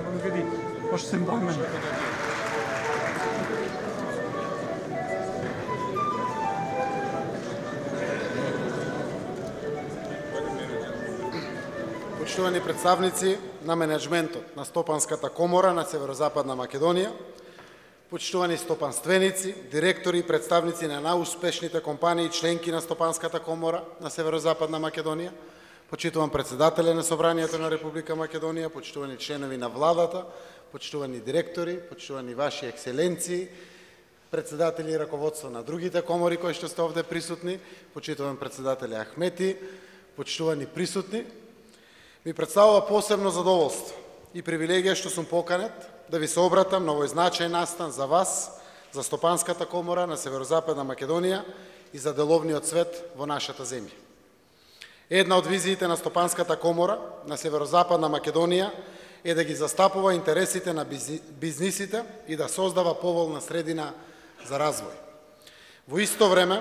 aber vidi, може се имаме. Почитувани представници на менеджментот на Стопанската комора на Северозападна Македонија, почитувани стопанственици, директори и представници на најуспешните компании членки на Стопанската комора на Северозападна Македонија, почитуван председателе на Собранието на Република Македонија, почитувани членови на владата, почитувани директори, почитувани ваши екселенции, председатели и раководство на другите комори кои што сте овде присутни, почитуван председателе Ахмети, почитувани присутни, ми представува посебно задоволство и привилегија што сум поканет да ви се обратам на овој значајен настан за вас, за Стопанската комора на Северозападна Македонија и за деловниот свет во нашата земја. Една од визиите на Стопанската комора на Северозападна Македонија е да ги застапува интересите на бизнисите и да создава поволна средина за развој. Во исто време,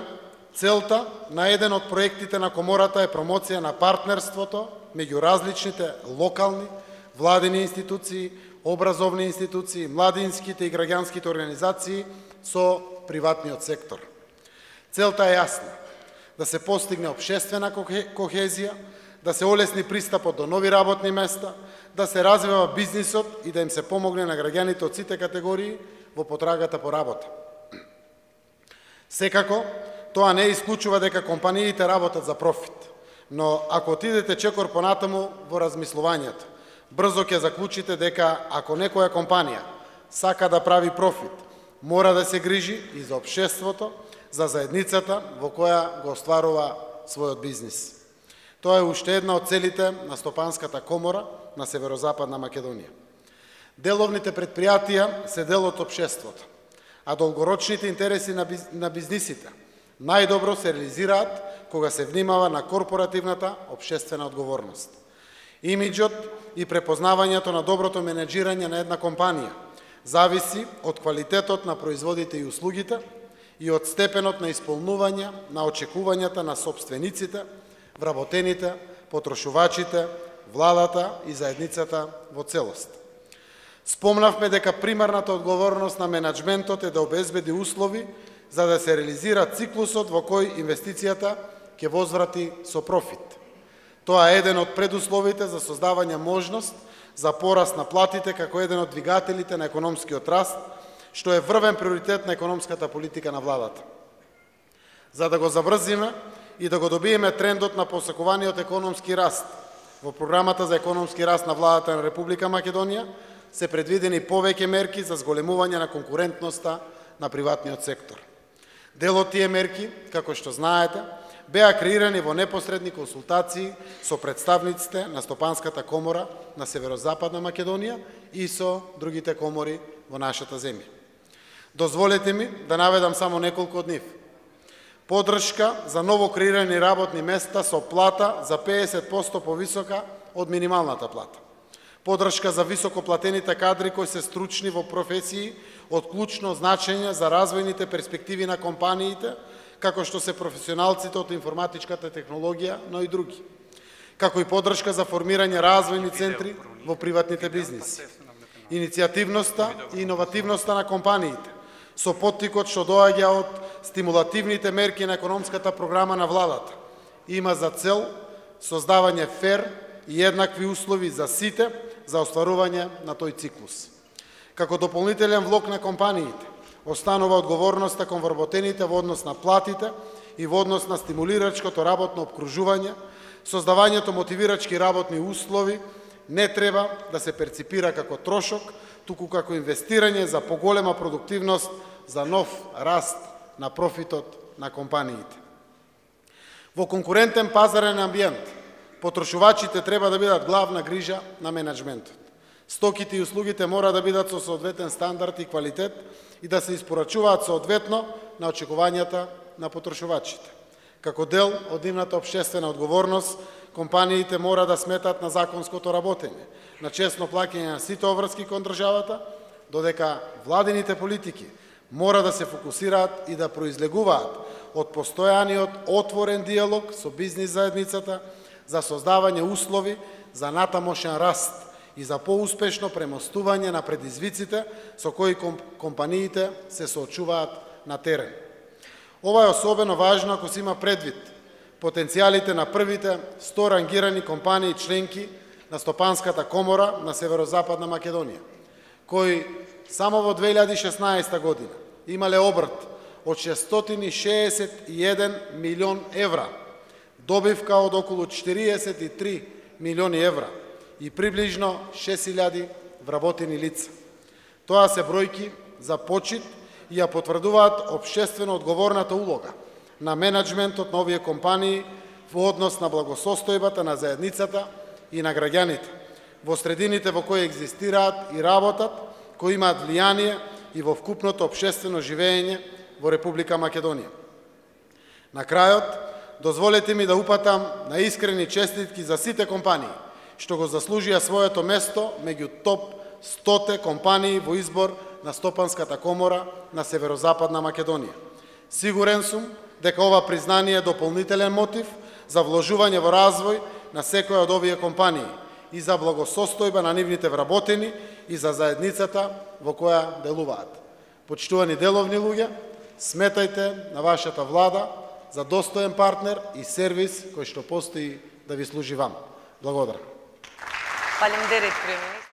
целта на еден од проектите на комората е промоција на партнерството меѓу различните локални, владени институции, образовни институции, младинските и граѓанските организации со приватниот сектор. Целта е јасна: да се постигне општествена кохезија, да се олесни пристапот до нови работни места, да се развива бизнисот и да им се помогне на граѓаните од сите категории во потрагата по работа. Секако, тоа не исклучува дека компаниите работат за профит, но ако отидете чекор понатаму во размислувањето, брзо ќе заклучите дека ако некоја компанија сака да прави профит, мора да се грижи и за општеството, за заедницата во која го остварува својот бизнис. Тоа е уште една од целите на Стопанската комора на Северозападна Македонија. Деловните предпријатија се дел од општеството, а долгорочните интереси на бизнисите најдобро се реализираат кога се внимава на корпоративната општествена одговорност. Имиджот и препознавањето на доброто менеджирање на една компанија зависи од квалитетот на производите и услугите и од степенот на исполнување на очекувањата на сопствениците, вработените, потрошувачите, владата и заедницата во целост. Спомнавме дека примарната одговорност на менеджментот е да обезбеди услови за да се реализира циклусот во кој инвестицијата ќе возврати со профит. Тоа е еден од предусловите за создавање можност за пораст на платите како еден од двигателите на економскиот раст, што е врвен приоритет на економската политика на владата. За да го заврзиме и да го добиеме трендот на посакуваниот економски раст, во програмата за економски раст на владата на Република Македонија се предвидени повеќе мерки за зголемување на конкурентноста на приватниот сектор. Дел од тие мерки, како што знаете, беа креирани во непосредни консултации со представниците на Стопанската комора на Северозападна Македонија и со другите комори во нашата земја. Дозволете ми да наведам само неколку од нив. Поддршка за ново креирани работни места со плата за 50% повисока од минималната плата. Поддршка за високоплатените кадри кои се стручни во професии од клучно значење за развојните перспективи на компаниите, како што се професионалците од информатичката технологија, но и други. Како и поддршка за формирање развојни центри во приватните бизниси. Иницијативноста и иновативноста на компаниите, со поттикот што доаѓа од стимулативните мерки на економската програма на владата, има за цел создавање фер и еднакви услови за сите за остварување на тој циклус. Како дополнителен влог на компаниите, останува одговорноста кон вработените во однос на платите и во однос на стимулирачкото работно обкружување, создавањето мотивирачки работни услови не треба да се перципира како трошок, туку како инвестирање за поголема продуктивност, за нов раст на профитот на компаниите. Во конкурентен пазарен амбиент, потрошувачите треба да бидат главна грижа на менеджментот. Стоките и услугите мора да бидат со соодветен стандард и квалитет и да се испорачуваат соодветно на очекувањата на потрошувачите. Како дел од нивната општествена одговорност, компаниите мора да сметат на законското работење, на честно плаќање на сите обврски кон државата, додека владините политики мора да се фокусираат и да произлегуваат од постојаниот отворен диалог со бизнис заедницата за создавање услови за натамошен раст и за поуспешно премостување на предизвиците со кои компаниите се соочуваат на терен. Ова е особено важно ако се има предвид потенцијалите на првите 100 рангирани компании членки на Стопанската комора на Северозападна Македонија, кои само во 2016 година имале обрт од 661 милион евра, добивка од околу 43 милиони евра и приближно 6000 вработени лица. Тоа се бројки за почит и ја потврдуваат општествено одговорната улога на менеджментот на овие компании во однос на благосостојбата на заедницата и на граѓаните, во средините во кои екзистираат и работат, кои имаат влијание и во вкупното општествено живење во Република Македонија. На крајот, дозволете ми да упатам на искрени честитки за сите компании што го заслужија своето место меѓу топ 100 компании во избор на Стопанската комора на Северозападна Македонија. Сигурен сум дека ова признание е дополнителен мотив за вложување во развој на секоја од овие компании и за благосостојба на нивните вработени и за заедницата во која делуваат. Почитувани деловни луѓе, сметајте на вашата влада за достоен партнер и сервис кој што постои да ви служи вам. Благодарам. Faleminderit, pремиер.